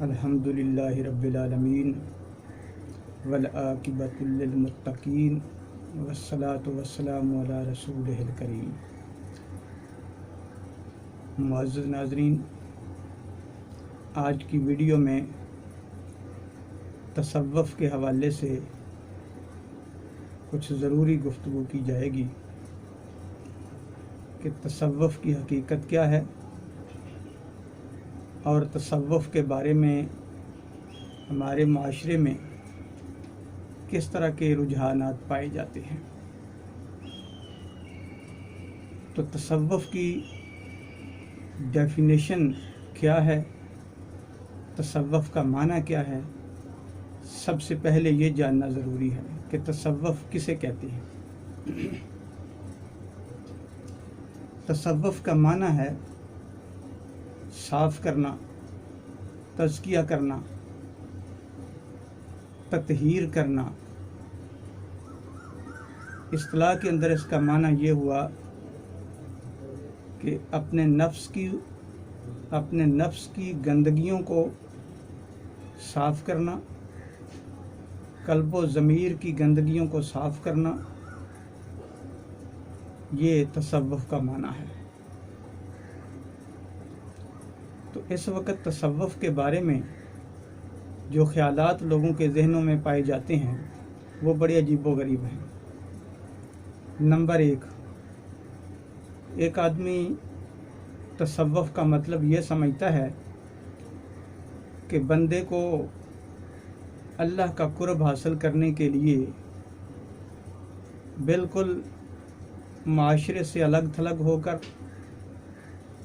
الحمدللہ رب العالمین والعاقبۃ للمتقین والصلاۃ والسلام علی رسولہ الکریم۔ معزز ناظرین، آج کی ویڈیو میں تصوف کے حوالے سے کچھ ضروری گفتگو کی جائے گی کہ تصوف کی حقیقت کیا ہے اور تصوف کے بارے میں ہمارے معاشرے میں کس طرح کے رجحانات پائے جاتے ہیں۔ تو تصوف کی ڈیفینیشن کیا ہے، تصوف کا معنی کیا ہے، سب سے پہلے یہ جاننا ضروری ہے کہ تصوف کسے کہتے ہیں۔ تصوف کا معنی ہے صاف کرنا، تزکیہ کرنا، تطہیر کرنا۔ اصطلاح کے اندر اس کا معنی یہ ہوا کہ اپنے نفس کی گندگیوں کو صاف کرنا، قلب و ضمیر کی گندگیوں کو صاف کرنا، یہ تصوف کا معنی ہے۔ تو اس وقت تصوف کے بارے میں جو خیالات لوگوں کے ذہنوں میں پائے جاتے ہیں وہ بڑے عجیب و غریب ہیں۔ نمبر ایک آدمی تصوف کا مطلب یہ سمجھتا ہے کہ بندے کو اللہ کا قرب حاصل کرنے کے لیے بالکل معاشرے سے الگ تھلگ ہو کر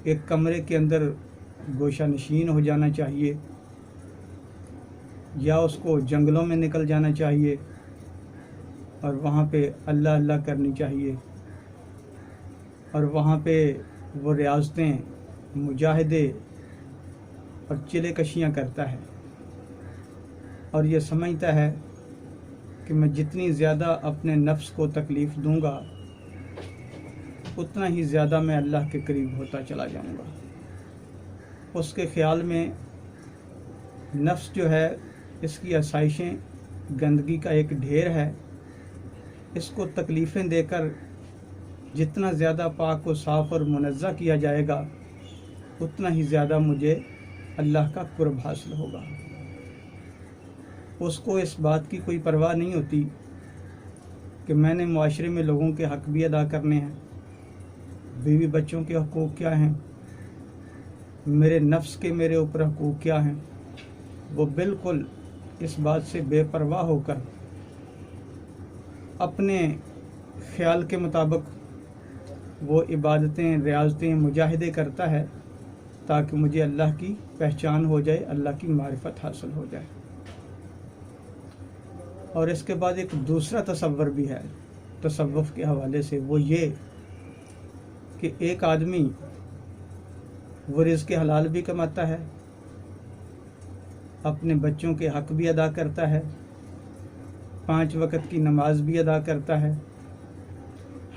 ایک کمرے کے اندر گوشہ نشین ہو جانا چاہیے، یا اس کو جنگلوں میں نکل جانا چاہیے اور وہاں پہ اللہ اللہ کرنی چاہیے، اور وہاں پہ وہ ریاضتیں، مجاہدے اور چلے کشیاں کرتا ہے، اور یہ سمجھتا ہے کہ میں جتنی زیادہ اپنے نفس کو تکلیف دوں گا اتنا ہی زیادہ میں اللہ کے قریب ہوتا چلا جاؤں گا۔ اس کے خیال میں نفس جو ہے اس کی آسائشیں گندگی کا ایک ڈھیر ہے، اس کو تکلیفیں دے کر جتنا زیادہ پاک و صاف اور منزہ کیا جائے گا اتنا ہی زیادہ مجھے اللہ کا قرب حاصل ہوگا۔ اس کو اس بات کی کوئی پرواہ نہیں ہوتی کہ میں نے معاشرے میں لوگوں کے حق بھی ادا کرنے ہیں، بیوی بچوں کے حقوق کیا ہیں، میرے نفس کے میرے اوپر حقوق کیا ہیں۔ وہ بالکل اس بات سے بے پرواہ ہو کر اپنے خیال کے مطابق وہ عبادتیں، ریاضتیں، مجاہدے کرتا ہے تاکہ مجھے اللہ کی پہچان ہو جائے، اللہ کی معرفت حاصل ہو جائے۔ اور اس کے بعد ایک دوسرا تصور بھی ہے تصوف کے حوالے سے، وہ یہ کہ ایک آدمی وہ رزق حلال بھی کماتا ہے، اپنے بچوں کے حق بھی ادا کرتا ہے، 5 وقت کی نماز بھی ادا کرتا ہے،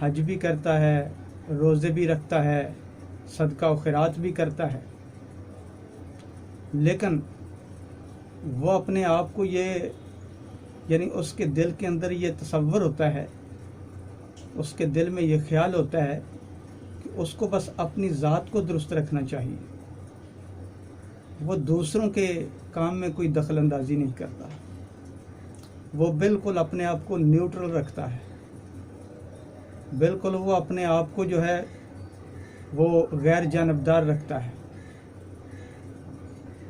حج بھی کرتا ہے، روزے بھی رکھتا ہے، صدقہ و خیرات بھی کرتا ہے، لیکن وہ اپنے آپ کو یعنی اس کے دل کے اندر یہ تصور ہوتا ہے، اس کے دل میں یہ خیال ہوتا ہے کہ اس کو بس اپنی ذات کو درست رکھنا چاہیے، وہ دوسروں کے کام میں کوئی دخل اندازی نہیں کرتا، وہ بالکل اپنے آپ کو نیوٹرل رکھتا ہے، بالکل وہ اپنے آپ کو جو ہے وہ غیر جانبدار رکھتا ہے،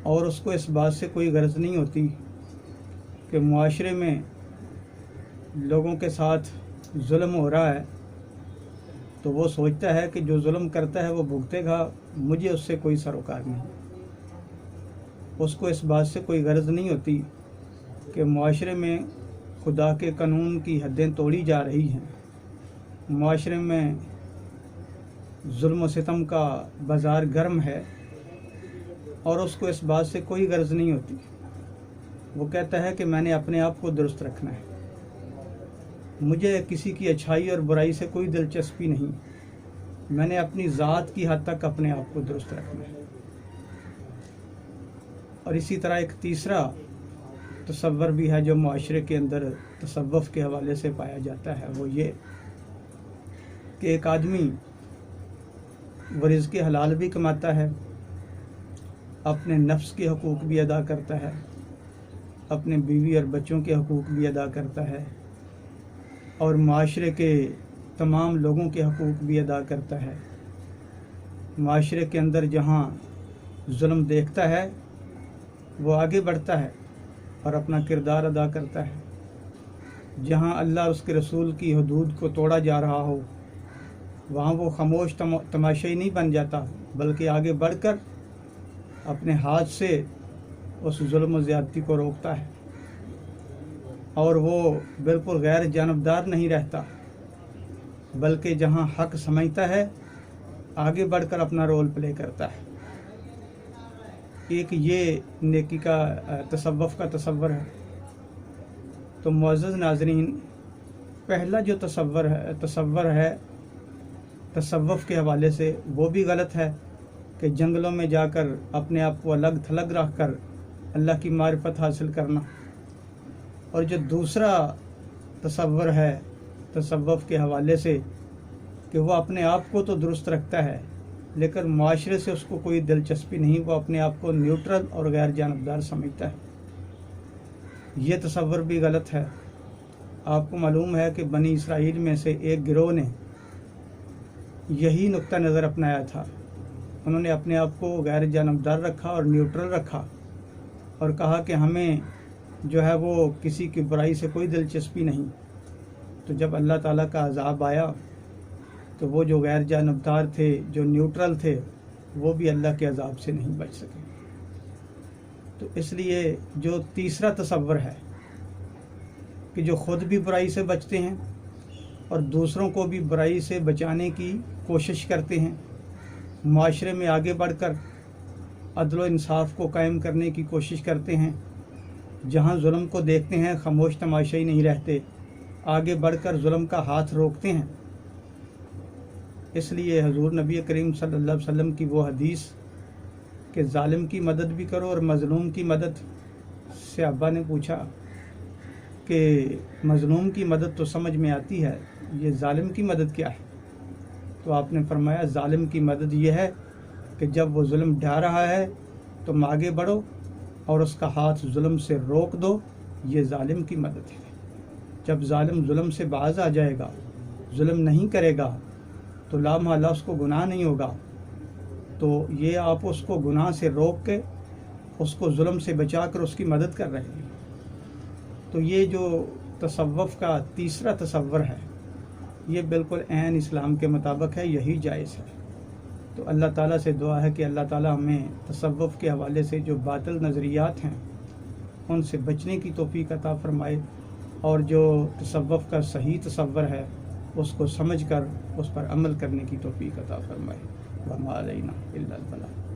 اور اس کو اس بات سے کوئی غرض نہیں ہوتی کہ معاشرے میں لوگوں کے ساتھ ظلم ہو رہا ہے تو وہ سوچتا ہے کہ جو ظلم کرتا ہے وہ بھگتے گا، مجھے اس سے کوئی سروکار نہیں۔ اس کو اس بات سے کوئی غرض نہیں ہوتی کہ معاشرے میں خدا کے قانون کی حدیں توڑی جا رہی ہیں، معاشرے میں ظلم و ستم کا بازار گرم ہے، اور اس کو اس بات سے کوئی غرض نہیں ہوتی۔ وہ کہتا ہے کہ میں نے اپنے آپ کو درست رکھنا ہے، مجھے کسی کی اچھائی اور برائی سے کوئی دلچسپی نہیں، میں نے اپنی ذات کی حد تک اپنے آپ کو درست رکھنا ہے۔ اور اسی طرح ایک تیسرا تصور بھی ہے جو معاشرے کے اندر تصوف کے حوالے سے پایا جاتا ہے، وہ یہ کہ ایک آدمی وہ رزق حلال بھی کماتا ہے، اپنے نفس کے حقوق بھی ادا کرتا ہے، اپنے بیوی اور بچوں کے حقوق بھی ادا کرتا ہے، اور معاشرے کے تمام لوگوں کے حقوق بھی ادا کرتا ہے۔ معاشرے کے اندر جہاں ظلم دیکھتا ہے وہ آگے بڑھتا ہے اور اپنا کردار ادا کرتا ہے۔ جہاں اللہ اور اس کے رسول کی حدود کو توڑا جا رہا ہو وہاں وہ خاموش تماشائی نہیں بن جاتا، بلکہ آگے بڑھ کر اپنے ہاتھ سے اس ظلم و زیادتی کو روکتا ہے، اور وہ بالکل غیر جانبدار نہیں رہتا، بلکہ جہاں حق سمجھتا ہے آگے بڑھ کر اپنا رول پلے کرتا ہے۔ ایک یہ نیکی کا تصوف کا تصور ہے۔ تو معزز ناظرین، پہلا جو تصور ہے تصوف کے حوالے سے وہ بھی غلط ہے کہ جنگلوں میں جا کر اپنے آپ کو الگ تھلگ رکھ کر اللہ کی معرفت حاصل کرنا، اور جو دوسرا تصور ہے تصوف کے حوالے سے کہ وہ اپنے آپ کو تو درست رکھتا ہے لیکن معاشرے سے اس کو کوئی دلچسپی نہیں، وہ اپنے آپ کو نیوٹرل اور غیر جانبدار سمجھتا ہے، یہ تصور بھی غلط ہے۔ آپ کو معلوم ہے کہ بنی اسرائیل میں سے ایک گروہ نے یہی نقطہ نظر اپنایا تھا، انہوں نے اپنے آپ کو غیر جانبدار رکھا اور نیوٹرل رکھا اور کہا کہ ہمیں جو ہے وہ کسی کی برائی سے کوئی دلچسپی نہیں۔ تو جب اللہ تعالیٰ کا عذاب آیا تو وہ جو غیر جانبدار تھے، جو نیوٹرل تھے، وہ بھی اللہ کے عذاب سے نہیں بچ سکے۔ تو اس لیے جو تیسرا تصور ہے کہ جو خود بھی برائی سے بچتے ہیں اور دوسروں کو بھی برائی سے بچانے کی کوشش کرتے ہیں، معاشرے میں آگے بڑھ کر عدل و انصاف کو قائم کرنے کی کوشش کرتے ہیں، جہاں ظلم کو دیکھتے ہیں خاموش تماشائی نہیں رہتے، آگے بڑھ کر ظلم کا ہاتھ روکتے ہیں۔ اس لیے حضور نبی کریم صلی اللہ علیہ وسلم کی وہ حدیث کہ ظالم کی مدد بھی کرو اور مظلوم کی مدد، صحابہ نے پوچھا کہ مظلوم کی مدد تو سمجھ میں آتی ہے، یہ ظالم کی مدد کیا ہے؟ تو آپ نے فرمایا ظالم کی مدد یہ ہے کہ جب وہ ظلم ڈھا رہا ہے تم آگے بڑھو اور اس کا ہاتھ ظلم سے روک دو، یہ ظالم کی مدد ہے۔ جب ظالم ظلم سے باز آ جائے گا، ظلم نہیں کرے گا، تو لا محالہ اس کو گناہ نہیں ہوگا، تو یہ آپ اس کو گناہ سے روک کے اس کو ظلم سے بچا کر اس کی مدد کر رہے ہیں۔ تو یہ جو تصوف کا تیسرا تصور ہے یہ بالکل عین اسلام کے مطابق ہے، یہی جائز ہے۔ تو اللہ تعالیٰ سے دعا ہے کہ اللہ تعالیٰ ہمیں تصوف کے حوالے سے جو باطل نظریات ہیں ان سے بچنے کی توفیق عطا فرمائے، اور جو تصوف کا صحیح تصور ہے اس کو سمجھ کر اس پر عمل کرنے کی توفیق عطا فرمائے۔ وما علینا الا البلاغ۔